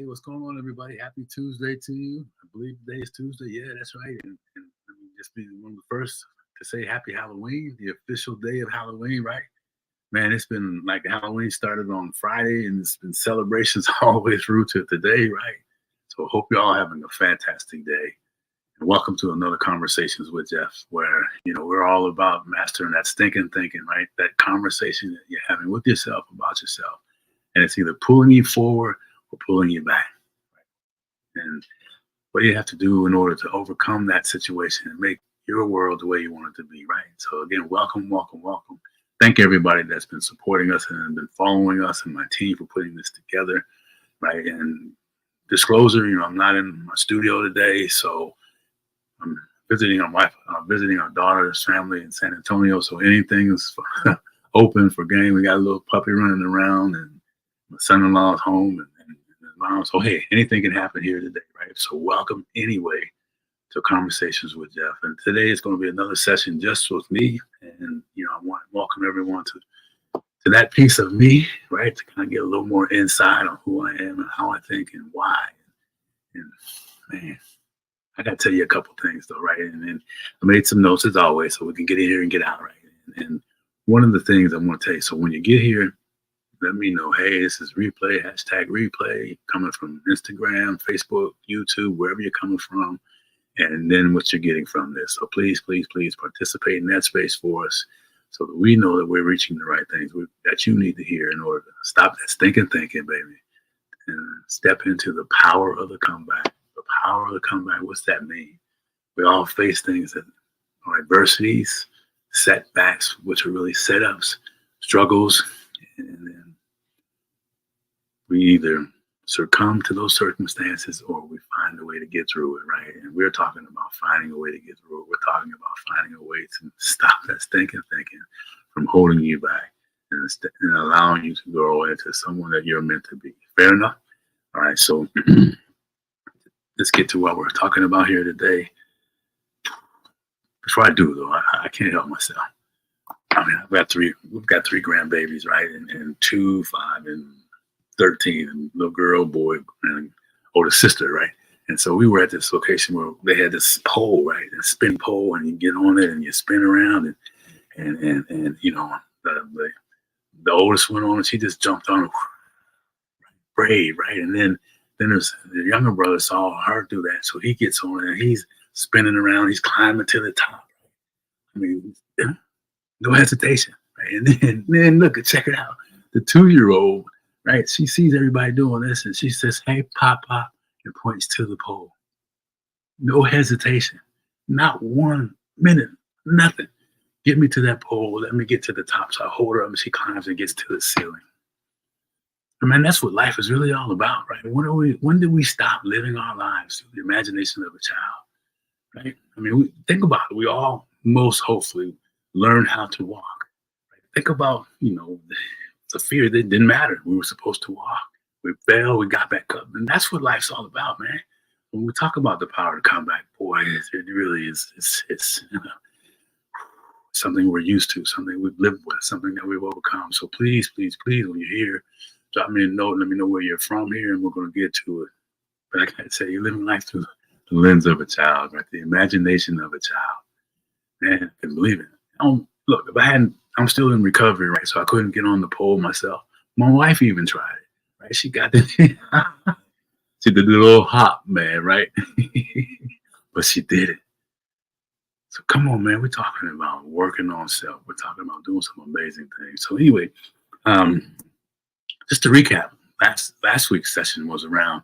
what's going on, everybody? Happy Tuesday to you. I believe today is Tuesday. Yeah, that's right. And let me just be one of the first to say Happy Halloween, the official day of Halloween, right? Man, it's been like Halloween started on Friday, and it's been celebrations all the way through to today, right? So hope you're all having a fantastic day. And welcome to another Conversations with Geoff, where, we're all about mastering that stinking thinking, right? That conversation that you're having with yourself about yourself. And it's either pulling you forward or pulling you back. And what do you have to do in order to overcome that situation and make your world the way you want it to be, right? So again, welcome, welcome, welcome. Thank everybody that's been supporting us and been following us and my team for putting this together, right? And disclosure, I'm not in my studio today, so I'm visiting our wife, visiting our daughter's family in San Antonio. So anything is open for game. We got a little puppy running around, and my son-in-law's home, and his mom. So hey, anything can happen here today, right? So welcome anyway to Conversations with Geoff. And today is going to be another session just with me. And I want to welcome everyone to that piece of me, right? To kind of get a little more insight on who I am and how I think and why. And man, I got to tell you a couple things though, right? And then I made some notes as always, so we can get in here and get out, right? And one of the things I want to tell you, so when you get here, let me know, hey, this is replay, #replay, coming from Instagram, Facebook, YouTube, wherever you're coming from, and then what you're getting from this. So please, please, please participate in that space for us so that we know that we're reaching the right things that you need to hear in order to stop that stinking thinking, baby, and step into the power of the comeback. The power of the comeback, what's that mean? We all face things that are adversities, setbacks, which are really setups, struggles, and then we either succumb to those circumstances or we find a way to get through it, right? And we're talking about finding a way to get through it. We're talking about finding a way to stop that stinking thinking from holding you back and allowing you to grow into someone that you're meant to be. Fair enough? All right, so let's get to what we're talking about here today. Before I do, though, I can't help myself. I mean, we've got three grandbabies, right? And 2, 5, and 13, and little girl, boy, and older sister, right? And so we were at this location where they had this pole, right? A spin pole, and you get on it and you spin around, and the oldest went on and she just jumped on it, brave, right? And then there's the younger brother saw her do that, so he gets on it and he's spinning around, he's climbing to the top. I mean, no hesitation, right? And then look, check it out. The 2-year-old, right? She sees everybody doing this and she says, hey, pop, pop, and points to the pole. No hesitation, not 1 minute, nothing. Get me to that pole. Let me get to the top. So I hold her up and she climbs and gets to the ceiling. I mean, that's what life is really all about, right? When did we stop living our lives through the imagination of a child, right? I mean, think about it. We all most hopefully learn how to walk. Right? Think about, the fear that didn't matter. We were supposed to walk. We fell, we got back up. And that's what life's all about, man. When we talk about the power to come back, boy, it really is, it's something we're used to, something we've lived with, something that we've overcome. So please, please, please, when you're here, drop me a note, let me know where you're from here, and we're going to get to it. But like I say, you're living life through the lens of a child, right? The imagination of a child. Man, I can believe it. Look, I'm still in recovery, right? So I couldn't get on the pole myself. My wife even tried it, right? She got this, she did the little hop, man, right? But she did it. So come on, man. We're talking about working on self. We're talking about doing some amazing things. So anyway, just to recap, last week's session was around,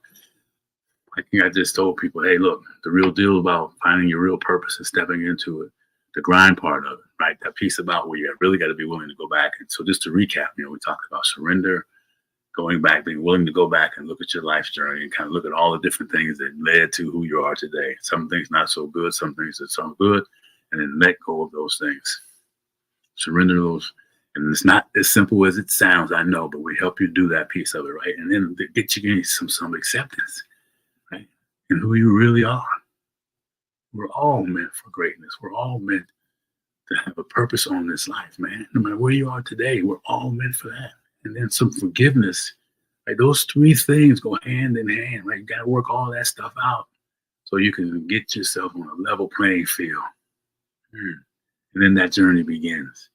I think I just told people, hey, look, the real deal about finding your real purpose and stepping into it, the grind part of it, right? That piece about where you really got to be willing to go back. And so just to recap, we talked about surrender, going back, being willing to go back and look at your life's journey and kind of look at all the different things that led to who you are today. Some things not so good, some things that sound good, and then let go of those things. Surrender those. And it's not as simple as it sounds, I know, but we help you do that piece of it, right? And then get you some acceptance, right? And who you really are. We're all meant for greatness. We're all meant to have a purpose on this life, man. No matter where you are today, we're all meant for that. And then some forgiveness Right? Those three things go hand in hand, right? You got to work all that stuff out so you can get yourself on a level playing field. And then that journey begins,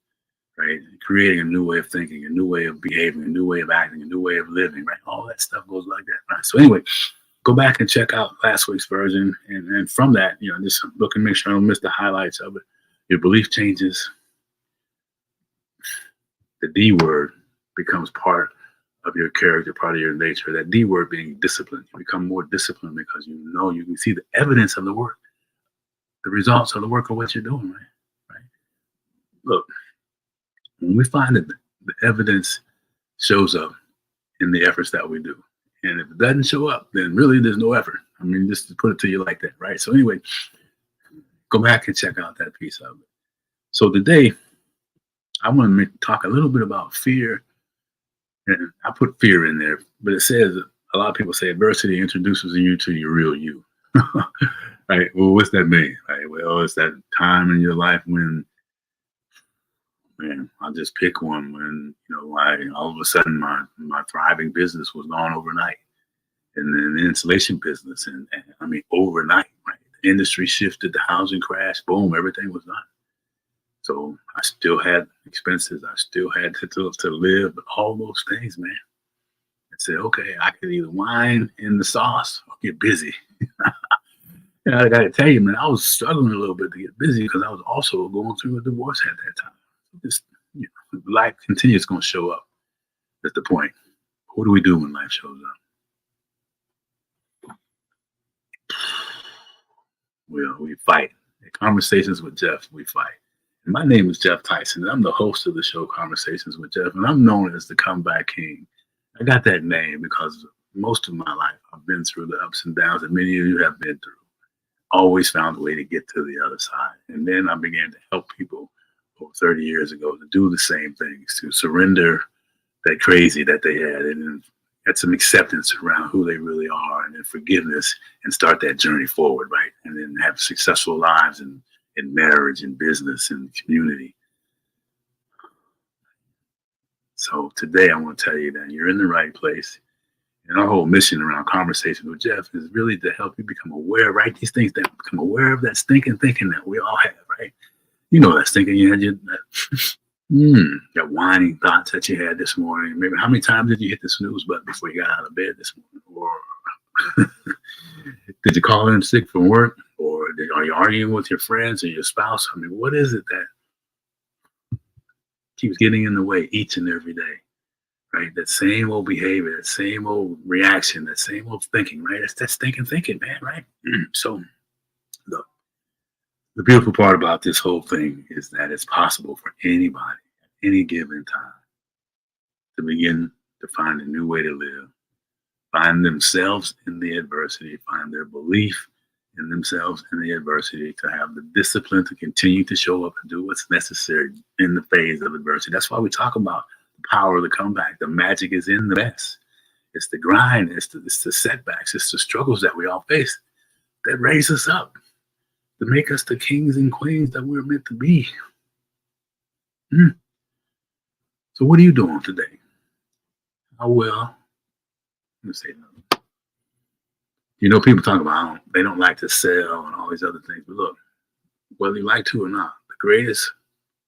right? Creating a new way of thinking, a new way of behaving, a new way of acting, a new way of living, right? All that stuff goes like that, right? So anyway, go back and check out last week's version. And from that, just look and make sure I don't miss the highlights of it. Your belief changes. The D word becomes part of your character, part of your nature. That D word being discipline. You become more disciplined because you can see the evidence of the work, the results of the work of what you're doing, right? Look, when we find that the evidence shows up in the efforts that we do, and if it doesn't show up, then really there's no effort. I mean, just to put it to you like that, right? So anyway, go back and check out that piece of it. So today, I want to talk a little bit about fear. And I put fear in there, but it says, a lot of people say adversity introduces you to your real you. Right? Well, what's that mean? Right? Well, it's that time in your life when, man, I'll just pick one, when, all of a sudden my thriving business was gone overnight. And then the insulation business, and I mean, overnight, right? The industry shifted, the housing crash, boom, everything was done. So I still had expenses. I still had to live, but all those things, man. I said, okay, I could either whine in the sauce or get busy. And I got to tell you, man, I was struggling a little bit to get busy because I was also going through a divorce at that time. Just, life continues going to show up. That's the point. What do we do when life shows up? Well, we fight. In Conversations with Geoff, we fight. And my name is Geoff Tyson, and I'm the host of the show Conversations with Geoff, and I'm known as the Comeback King. I got that name because most of my life I've been through the ups and downs that many of you have been through. Always found a way to get to the other side. And then I began to help people over 30 years ago to do the same things, to surrender that crazy that they had, and then get some acceptance around who they really are, and then forgiveness, and start that journey forward, right? And then have successful lives in marriage and business and community. So today I want to tell you that you're in the right place. And our whole mission around Conversations with Geoff is really to help you become aware, right? These things that become aware of that stinking thinking that we all have, right? That stinking you had, that whining thoughts that you had this morning. Maybe how many times did you hit the snooze button before you got out of bed this morning? Or did you call in sick from work? Or are you arguing with your friends or your spouse? I mean, what is it that keeps getting in the way each and every day? Right? That same old behavior, that same old reaction, that same old thinking, right? That's that stinking thinking, man, right? So look, the beautiful part about this whole thing is that it's possible for anybody at any given time to begin to find a new way to live, find themselves in the adversity, find their belief in themselves in the adversity, to have the discipline to continue to show up and do what's necessary in the phase of adversity. That's why we talk about power of the comeback. The magic is in the mess. It's the grind. It's the setbacks. It's the struggles that we all face that raise us up to make us the kings and queens that we're meant to be. So what are you doing today? How well? Let me say nothing. People talk about they don't like to sell and all these other things. But look, whether you like to or not, the greatest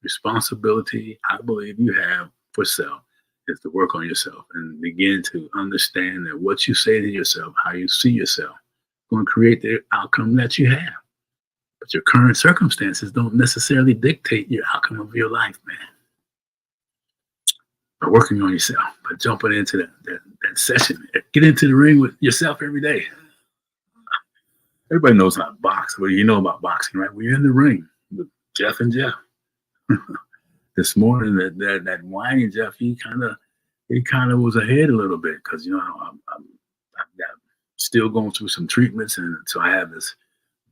responsibility I believe you have for self is to work on yourself and begin to understand that what you say to yourself, how you see yourself, is going to create the outcome that you have. But your current circumstances don't necessarily dictate your outcome of your life, man. By working on yourself, by jumping into that session, get into the ring with yourself every day. Everybody knows how to box. Well, you know about boxing, right? We're in the ring with Geoff and Geoff. This morning, that whining Geoff, he kind of was ahead a little bit because I'm still going through some treatments, and so I have this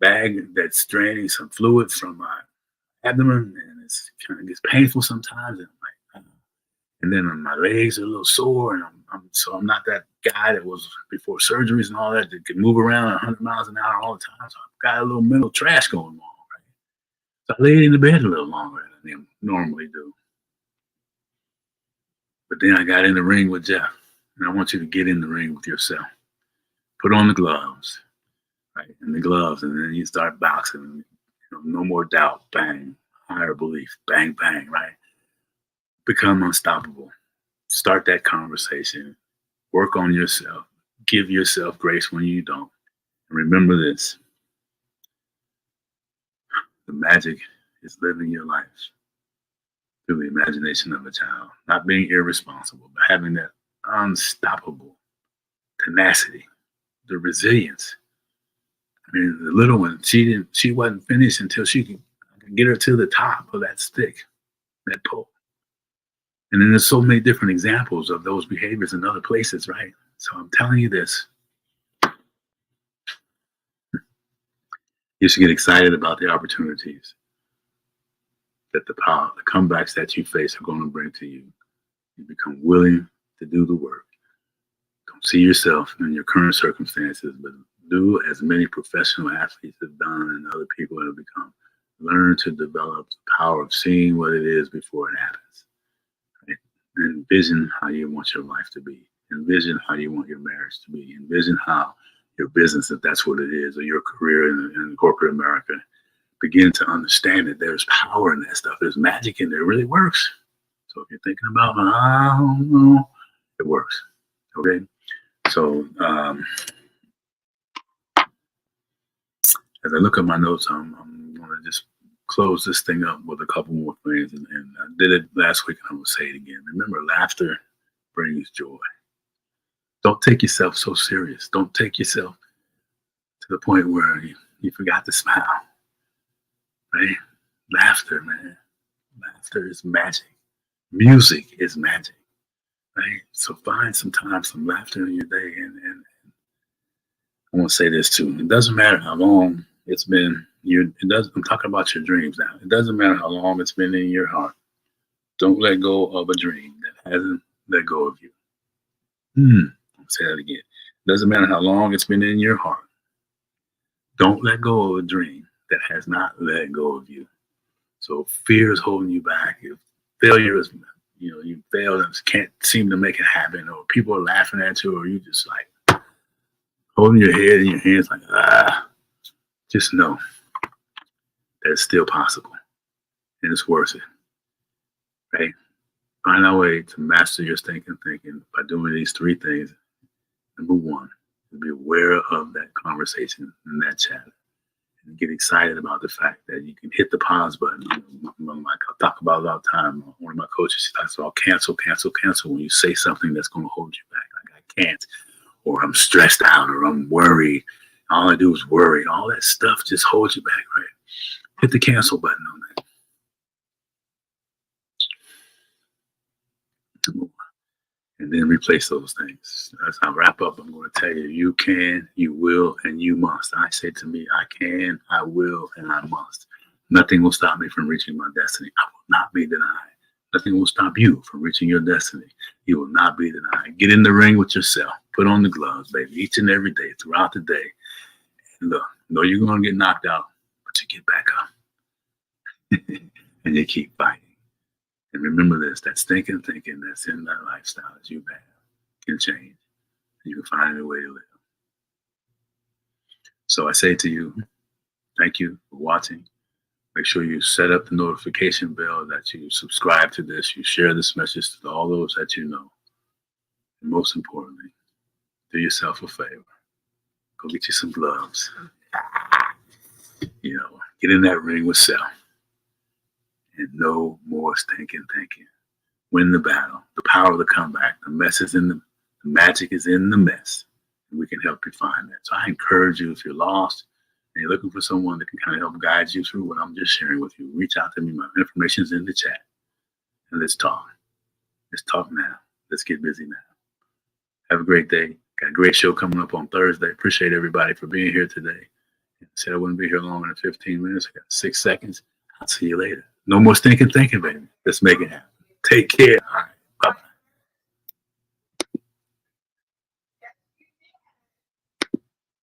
bag that's draining some fluid from my abdomen, and it's kind of gets painful sometimes, and then my legs are a little sore, and I'm not that guy that was before surgeries and all that could move around 100 miles an hour all the time. So I've got a little mental trash going on, right? So I laid in the bed a little longer than I normally do. But then I got in the ring with Geoff, And I want you to get in the ring with yourself. Put on the gloves, right? And the gloves, and then you start boxing. No more doubt, bang. Higher belief, bang, bang, right? Become unstoppable. Start that conversation. Work on yourself. Give yourself grace when you don't. And remember this. The magic is living your life through the imagination of a child. Not being irresponsible, but having that unstoppable tenacity, the resilience. I mean, the little one, she wasn't finished until she could get her to the top of that stick, that pole. And then there's so many different examples of those behaviors in other places, right? So I'm telling you this. You should get excited about the opportunities that the power, the comebacks that you face are going to bring to you. You become willing to do the work. Don't see yourself in your current circumstances, but do as many professional athletes have done and other people have become. Learn to develop the power of seeing what it is before it happens. Right? Envision how you want your life to be. Envision how you want your marriage to be. Envision how your business, if that's what it is, or your career in corporate America, begin to understand that there's power in that stuff. There's magic in there. It really works. So if you're thinking about, I don't know, it works. Okay? So as I look at my notes, I'm going to just close this thing up with a couple more things. And I did it last week, and I'm going to say it again. Remember, laughter brings joy. Don't take yourself so serious. Don't take yourself to the point where you forgot to smile. Right? Laughter, man. Laughter is magic. Music is magic. Right? So find some time, some laughter in your day. And I want to say this too. It doesn't matter how long it's been. I'm talking about your dreams now. It doesn't matter how long it's been in your heart. Don't let go of a dream that hasn't let go of you. I'll say that again. It doesn't matter how long it's been in your heart. Don't let go of a dream that has not let go of you. So fear is holding you back. If failure is, you failed and can't seem to make it happen, or people are laughing at you, or you just like holding your head in your hands like, just know that it's still possible and it's worth it. Right? Find a way to master your thinking by doing these three things. Number one, be aware of that conversation and that chat. And get excited about the fact that you can hit the pause button. Like I talk about it all the time. One of my coaches, she talks about cancel when you say something that's going to hold you back. Like I can't, or I'm stressed out, or I'm worried. All I do is worry. All that stuff just holds you back, right? Hit the cancel button on that. And then replace those things. As I wrap up, I'm going to tell you, you can, you will, and you must. I say to me, I can, I will, and I must. Nothing will stop me from reaching my destiny. I will not be denied. Nothing will stop you from reaching your destiny. You will not be denied. Get in the ring with yourself. Put on the gloves, baby, each and every day, throughout the day. And look, know you're going to get knocked out, but you get back up. And you keep fighting. And remember this, that stinking thinking that's in that lifestyle that you have can change. You can find a way to live. So I say to you, thank you for watching. Make sure you set up the notification bell, that you subscribe to this, you share this message to all those that you know. And most importantly, do yourself a favor. Go get you some gloves. Get in that ring with self. And no more stinking thinking. Win the battle. The power of the comeback. The mess is in the magic is in the mess. And we can help you find that. So I encourage you, if you're lost and you're looking for someone that can kind of help guide you through what I'm just sharing with you, reach out to me. My information's in the chat. And let's talk. Let's talk now. Let's get busy now. Have a great day. Got a great show coming up on Thursday. Appreciate everybody for being here today. I said I wouldn't be here longer than 15 minutes. I got 6 seconds. I'll see you later. No more stinking thinking, baby. Let's make it happen. Take care.